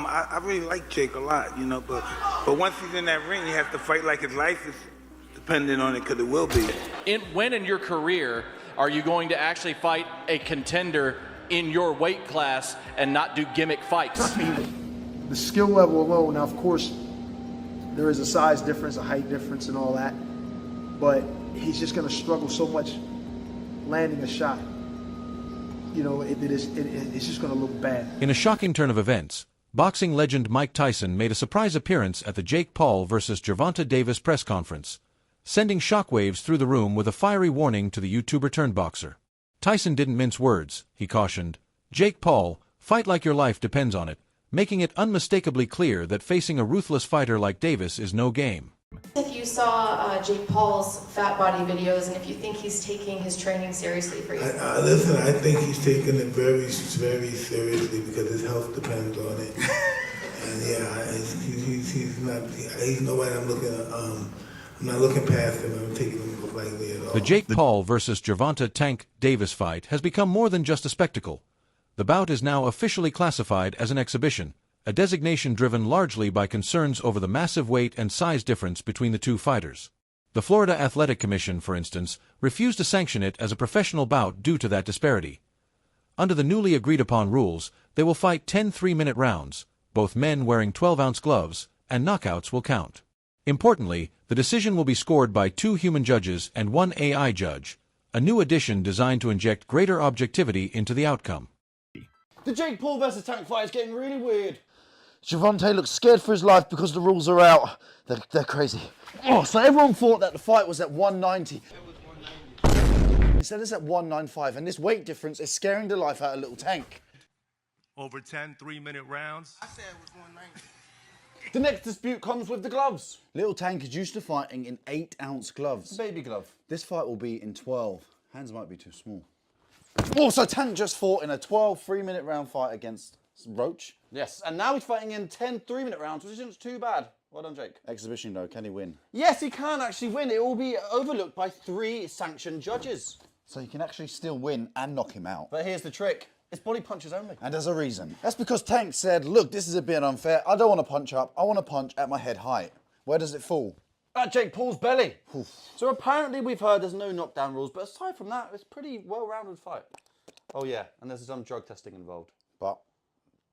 I really like Jake a lot, you know, but once he's in that ring, he has to fight like his life is dependent on it, because it will be. When in your career are you going to actually fight a contender in your weight class and not do gimmick fights? The skill level alone, now of course, there is a size difference, a height difference and all that, but he's just going to struggle so much landing a shot. You know, it's just going to look bad. In a shocking turn of events, boxing legend Mike Tyson made a surprise appearance at the Jake Paul versus Gervonta Davis press conference, sending shockwaves through the room with a fiery warning to the YouTuber-turned-boxer. Tyson didn't mince words. He cautioned, "Jake Paul, fight like your life depends on it," making it unmistakably clear that facing a ruthless fighter like Davis is no game. If you saw Jake Paul's fat body videos, and if you think he's taking his training seriously for you. Listen, I think he's taking it very, very seriously because his health depends on it. And yeah, he's nobody I'm not looking past him. I'm taking him lightly at all. The Jake Paul versus Gervonta Tank Davis fight has become more than just a spectacle. The bout is now officially classified as an exhibition, a designation driven largely by concerns over the massive weight and size difference between the two fighters. The Florida Athletic Commission, for instance, refused to sanction it as a professional bout due to that disparity. Under the newly agreed-upon rules, they will fight 10 3-minute rounds, both men wearing 12-ounce gloves, and knockouts will count. Importantly, the decision will be scored by 2 human judges and 1 AI judge, a new addition designed to inject greater objectivity into the outcome. The Jake Paul versus Tank fight is getting really weird. Gervonta looks scared for his life because the rules are out. They're crazy. Oh, so everyone thought that the fight was at 190. Instead it's at 195, and this weight difference is scaring the life out of little Tank. Over 10 3-minute rounds. I said it was 190. The next dispute comes with the gloves. Little Tank is used to fighting in 8-ounce gloves. Baby glove. This fight will be in 12. Hands might be too small. Oh, so Tank just fought in a 12 3-minute round fight against Roach. Yes, and now he's fighting in 10 3-minute rounds, which isn't too bad. Well done, Jake. Exhibition though, can he win? Yes, he can actually win. It will be overlooked by 3 sanctioned judges. So he can actually still win and knock him out. But here's the trick. It's body punches only. And there's a reason. That's because Tank said, look, this is a bit unfair. I don't want to punch up. I want to punch at my head height. Where does it fall? At Jake Paul's belly. Oof. So apparently we've heard there's no knockdown rules, but aside from that, it's a pretty well-rounded fight. Oh yeah, and there's some drug testing involved. But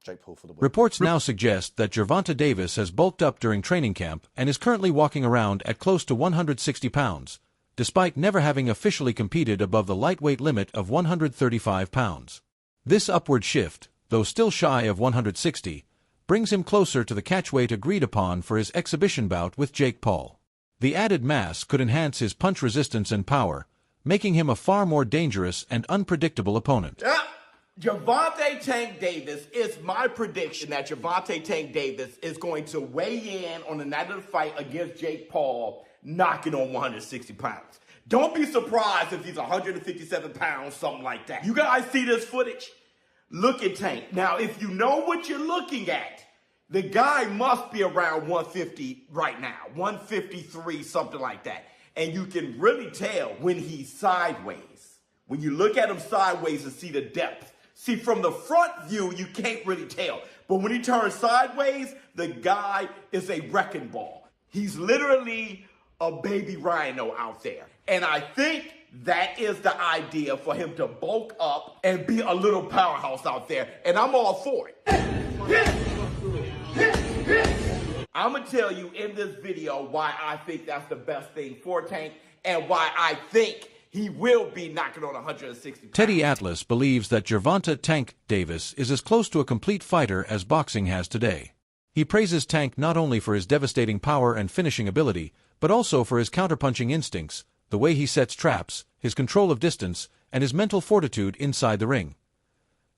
Jake Paul for the win. Reports now suggest that Gervonta Davis has bulked up during training camp and is currently walking around at close to 160 pounds, despite never having officially competed above the lightweight limit of 135 pounds. This upward shift, though still shy of 160, brings him closer to the catchweight agreed upon for his exhibition bout with Jake Paul. The added mass could enhance his punch resistance and power, making him a far more dangerous and unpredictable opponent. Gervonta Tank Davis, is my prediction that Gervonta Tank Davis is going to weigh in on the night of the fight against Jake Paul, knocking on 160 pounds. Don't be surprised if he's 157 pounds, something like that. You guys see this footage? Look at Tank. Now, if you know what you're looking at, the guy must be around 150 right now, 153, something like that. And you can really tell when he's sideways. When you look at him sideways and see the depth. See, from the front view, you can't really tell. But when he turns sideways, the guy is a wrecking ball. He's literally a baby rhino out there. And I think that is the idea for him to bulk up and be a little powerhouse out there. And I'm all for it. I'm going to tell you in this video why I think that's the best thing for Tank and why I think he will be knocking on 160 pounds. Teddy Atlas believes that Gervonta Tank Davis is as close to a complete fighter as boxing has today. He praises Tank not only for his devastating power and finishing ability, but also for his counterpunching instincts, the way he sets traps, his control of distance, and his mental fortitude inside the ring.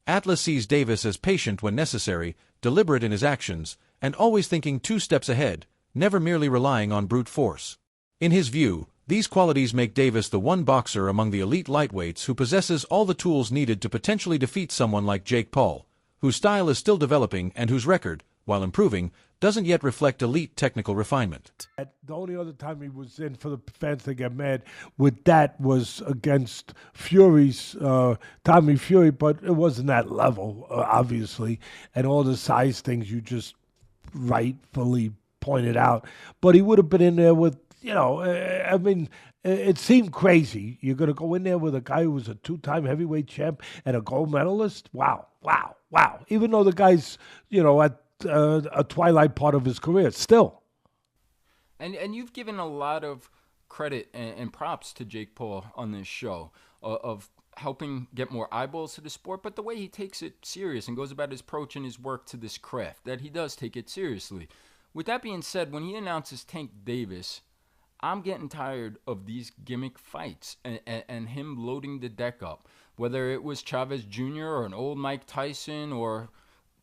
Atlas sees Davis as patient when necessary, deliberate in his actions, and always thinking 2 steps ahead, never merely relying on brute force. In his view, these qualities make Davis the one boxer among the elite lightweights who possesses all the tools needed to potentially defeat someone like Jake Paul, whose style is still developing and whose record, while improving, doesn't yet reflect elite technical refinement. The only other time he was in, for the fans to get mad with that, was against Fury's Tommy Fury, but it wasn't that level, obviously, and all the size things you just rightfully pointed out. But he would have been in there with, I mean, it seemed crazy. You're going to go in there with a guy who was a two-time heavyweight champ and a gold medalist? Wow. Even though the guy's, at a twilight part of his career, still. And you've given a lot of credit and props to Jake Paul on this show of helping get more eyeballs to the sport, but the way he takes it serious and goes about his approach and his work to this craft, that he does take it seriously. With that being said, when he announces Tank Davis, I'm getting tired of these gimmick fights and him loading the deck up. Whether it was Chavez Jr. or an old Mike Tyson, or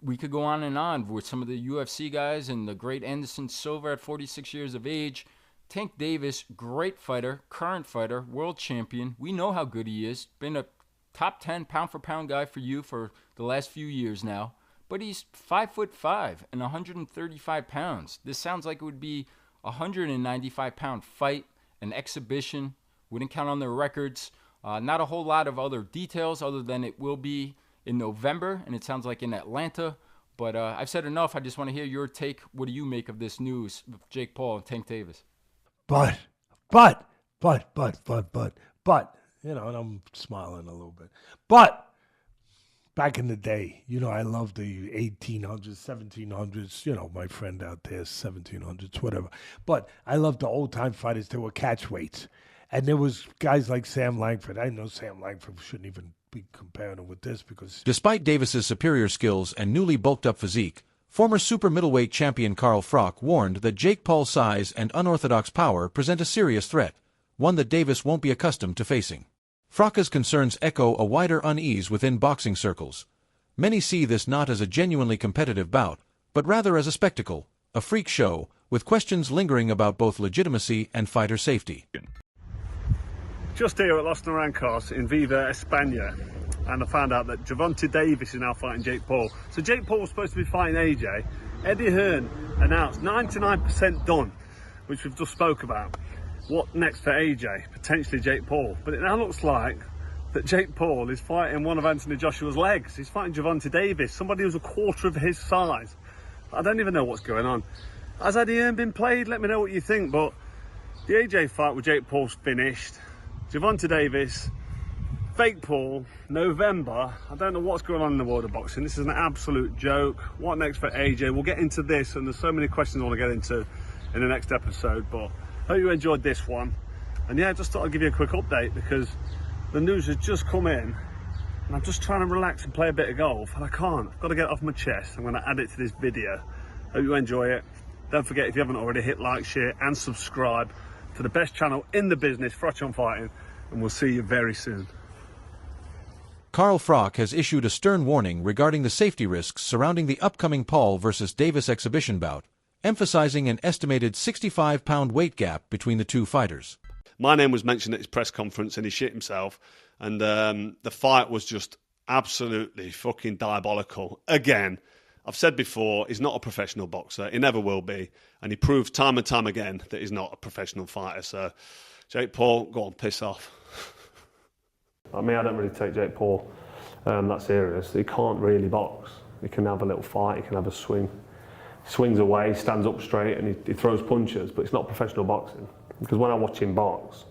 we could go on with some of the UFC guys and the great Anderson Silva at 46 years of age. Tank Davis, great fighter, current fighter, world champion. We know how good he is. Been a top 10 pound-for-pound guy for you for the last few years now. But he's 5'5" and 135 pounds. This sounds like it would be a 195-pound fight, an exhibition. Wouldn't count on their records. Not a whole lot of other details other than it will be in November, and it sounds like in Atlanta. But I've said enough. I just want to hear your take. What do you make of this news with Jake Paul and Tank Davis? But, and I'm smiling a little bit. But back in the day, I love the 1800s, 1700s, my friend out there, 1700s, whatever. But I love the old-time fighters. They were catchweights. And there was guys like Sam Langford. I know Sam Langford shouldn't even be comparing him with this because... Despite Davis's superior skills and newly bulked-up physique, former super middleweight champion Carl Froch warned that Jake Paul's size and unorthodox power present a serious threat, one that Davis won't be accustomed to facing. Froch's concerns echo a wider unease within boxing circles. Many see this not as a genuinely competitive bout, but rather as a spectacle, a freak show, with questions lingering about both legitimacy and fighter safety. Just here at Los Naranjos in Viva, España, and I found out that Gervonta Davis is now fighting Jake Paul. So Jake Paul was supposed to be fighting AJ. Eddie Hearn announced 99% done, which we've just spoke about. What next for AJ? Potentially Jake Paul. But it now looks like that Jake Paul is fighting one of Anthony Joshua's legs. He's fighting Gervonta Davis, somebody who's a quarter of his size. I don't even know what's going on. Has Eddie Hearn been played? Let me know what you think. But the AJ fight with Jake Paul's finished. Gervonta Davis, fake Paul, November. I don't know what's going on in the world of boxing. This is an absolute joke. What next for AJ? We'll get into this, and there's so many questions I want to get into in the next episode, but hope you enjoyed this one. And yeah, just thought I'd give you a quick update because the news has just come in and I'm just trying to relax and play a bit of golf, and I can't. I've got to get it off my chest. I'm going to add it to this video. Hope you enjoy it. Don't forget, if you haven't already, hit like, share and subscribe to the best channel in the business, Froch on Fighting, and we'll see you very soon. Carl Froch has issued a stern warning regarding the safety risks surrounding the upcoming Paul versus Davis exhibition bout, emphasizing an estimated 65-pound weight gap between the two fighters. My name was mentioned at his press conference and he shit himself, and the fight was just absolutely fucking diabolical. Again, I've said before, he's not a professional boxer. He never will be. And he proved time and time again that he's not a professional fighter. So, Jake Paul, go on, piss off. I mean, I don't really take Jake Paul that serious. He can't really box. He can have a little fight, he can have a swing. He swings away, stands up straight, and he throws punches, but it's not professional boxing. Because when I watch him box,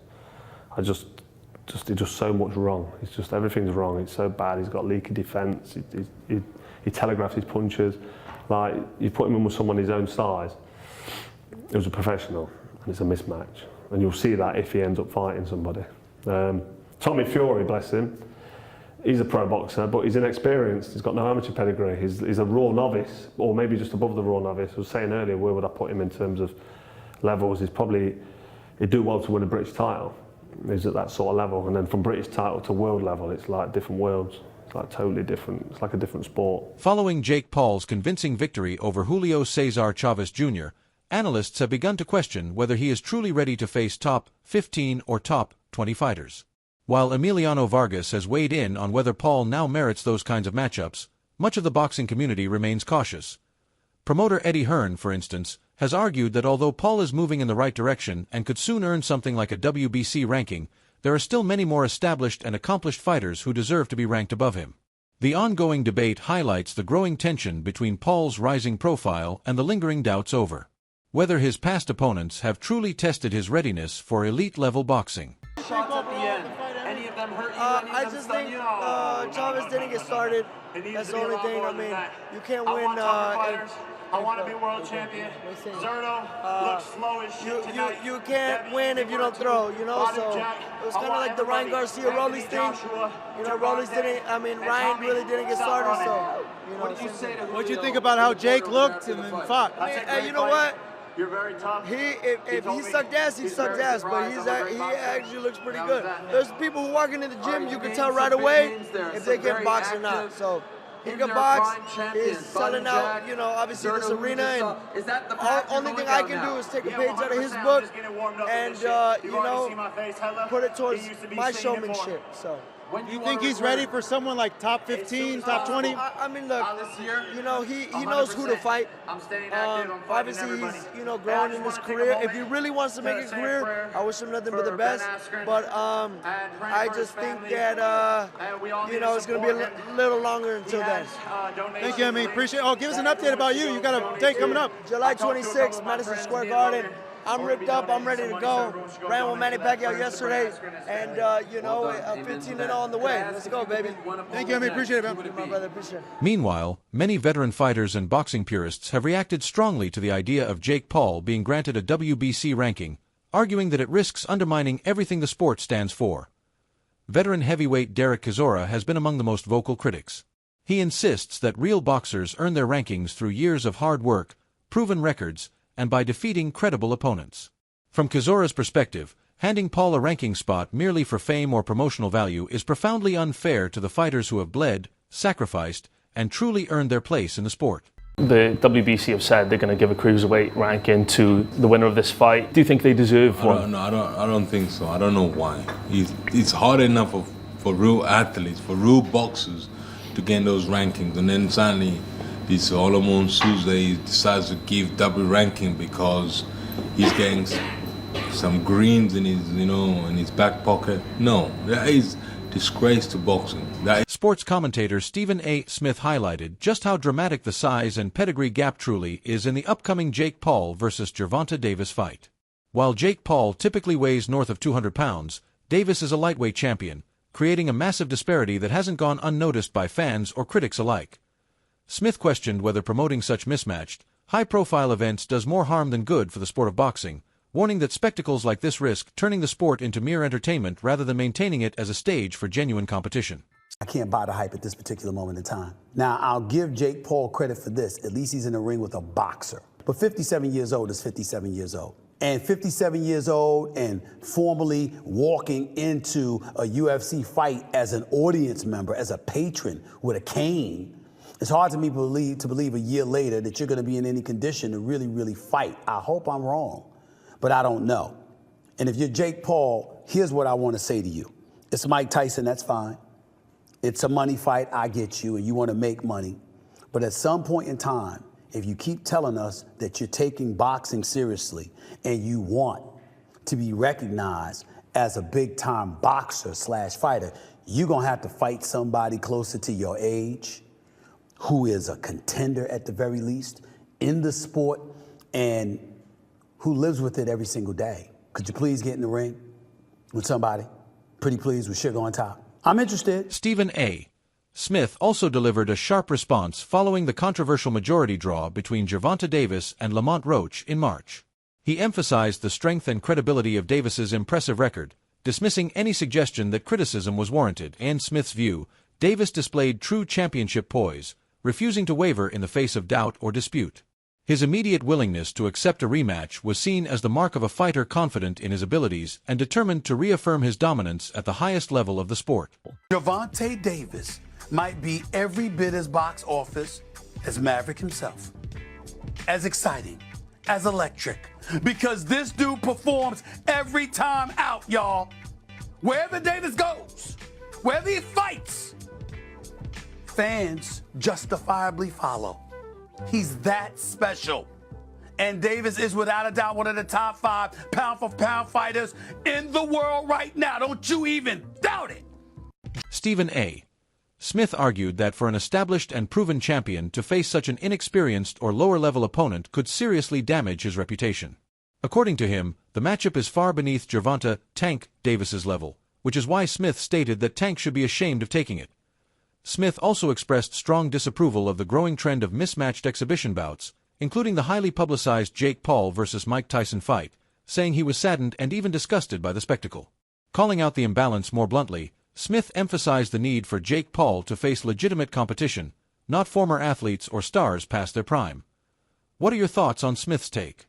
he's just so much wrong. It's just, everything's wrong. It's so bad. He's got leaky defence. He telegraphs his punches. Like, you put him in with someone his own size, who's a professional, and it's a mismatch. And you'll see that if he ends up fighting somebody. Tommy Fury, bless him, he's a pro boxer, but he's inexperienced. He's got no amateur pedigree. He's a raw novice, or maybe just above the raw novice. I was saying earlier, where would I put him in terms of levels? He'd do well to win a British title. He's at that sort of level. And then from British title to world level, it's like different worlds. It's like totally different. It's like a different sport. Following Jake Paul's convincing victory over Julio Cesar Chavez Jr., analysts have begun to question whether he is truly ready to face top 15 or top 20 fighters. While Emiliano Vargas has weighed in on whether Paul now merits those kinds of matchups, much of the boxing community remains cautious. Promoter Eddie Hearn, for instance, has argued that although Paul is moving in the right direction and could soon earn something like a WBC ranking, there are still many more established and accomplished fighters who deserve to be ranked above him. The ongoing debate highlights the growing tension between Paul's rising profile and the lingering doubts over whether his past opponents have truly tested his readiness for elite-level boxing. Shots at the end. Any of them hurt you? I just think Chavez didn't get started. That's the only thing. I mean, you can't win. I want to be world champion. Zerto looks slow as shit tonight. You can't win if you don't throw, you know, so it was kind of like the Ryan Garcia Rollies thing. You know, Rollies didn't, I mean, Ryan really didn't get started, so, you know. What do you think about how Jake looked and fought? You know what? You're very tough. If he sucked ass, he sucked ass, but he actually looks pretty good. There's people who walking in the gym, you can tell right away if they can box or not, so. He can box, he's selling out, you know, obviously this arena, and the only thing I can do is take a page out of his book and, you know, put it towards my showmanship, so. You think he's ready for someone like top 15, top 20? I mean, look, you know, he knows who to fight. Obviously, he's, you know, growing in his career. If he really wants to make a career, I wish him nothing but the best. But I just think that, you know, it's going to be a little longer until then. Thank you, I mean, appreciate it. Oh, give us an update about you. You got a date coming up. July 26th, Madison Square Garden. I'm ripped up, I'm ready to go. Ran with Manny Pacquiao yesterday, and you know, 15-0 on the way. Let's go, baby. Thank you, I appreciate it, man. My brother, appreciate it. Meanwhile, many veteran fighters and boxing purists have reacted strongly to the idea of Jake Paul being granted a WBC ranking, arguing that it risks undermining everything the sport stands for. Veteran heavyweight Derek Chisora has been among the most vocal critics. He insists that real boxers earn their rankings through years of hard work, proven records, and by defeating credible opponents. From Chisora's perspective, handing Paul a ranking spot merely for fame or promotional value is profoundly unfair to the fighters who have bled, sacrificed, and truly earned their place in the sport. The WBC have said they're going to give a cruiserweight ranking to the winner of this fight. Do you think they deserve one? I don't think so. I don't know why. It's hard enough for real athletes, for real boxers, to gain those rankings, and then suddenly this Solomon Tuesday decides to give double ranking because he's getting some greens in his, you know, in his back pocket. No, that is disgrace to boxing. Sports commentator Stephen A. Smith highlighted just how dramatic the size and pedigree gap truly is in the upcoming Jake Paul versus Gervonta Davis fight. While Jake Paul typically weighs north of 200 pounds, Davis is a lightweight champion, creating a massive disparity that hasn't gone unnoticed by fans or critics alike. Smith questioned whether promoting such mismatched, high-profile events does more harm than good for the sport of boxing, warning that spectacles like this risk turning the sport into mere entertainment rather than maintaining it as a stage for genuine competition. I can't buy the hype at this particular moment in time. Now, I'll give Jake Paul credit for this. At least he's in the ring with a boxer. But 57 years old is 57 years old. And 57 years old and formally walking into a UFC fight as an audience member, as a patron with a cane, it's hard to me believe a year later that you're going to be in any condition to really, really fight. I hope I'm wrong, but I don't know. And if you're Jake Paul, here's what I want to say to you. It's Mike Tyson, that's fine. It's a money fight, I get you, and you want to make money. But at some point in time, if you keep telling us that you're taking boxing seriously and you want to be recognized as a big-time boxer / fighter, you're going to have to fight somebody closer to your age, who is a contender at the very least in the sport and who lives with it every single day. Could you please get in the ring with somebody? Pretty please, with sugar on top. I'm interested. Stephen A. Smith also delivered a sharp response following the controversial majority draw between Gervonta Davis and Lamont Roach in March. He emphasized the strength and credibility of Davis's impressive record, dismissing any suggestion that criticism was warranted. In Smith's view, Davis displayed true championship poise, refusing to waver in the face of doubt or dispute. His immediate willingness to accept a rematch was seen as the mark of a fighter confident in his abilities and determined to reaffirm his dominance at the highest level of the sport. Gervonta Davis might be every bit as box office as Maverick himself. As exciting, as electric, because this dude performs every time out, y'all. Wherever Davis goes, wherever he fights, fans justifiably follow. He's that special. And Davis is without a doubt one of the top 5 pound-for-pound fighters in the world right now. Don't you even doubt it. Stephen A. Smith argued that for an established and proven champion to face such an inexperienced or lower-level opponent could seriously damage his reputation. According to him, the matchup is far beneath Gervonta "Tank" Davis's level, which is why Smith stated that Tank should be ashamed of taking it. Smith also expressed strong disapproval of the growing trend of mismatched exhibition bouts, including the highly publicized Jake Paul versus Mike Tyson fight, saying he was saddened and even disgusted by the spectacle. Calling out the imbalance more bluntly, Smith emphasized the need for Jake Paul to face legitimate competition, not former athletes or stars past their prime. What are your thoughts on Smith's take?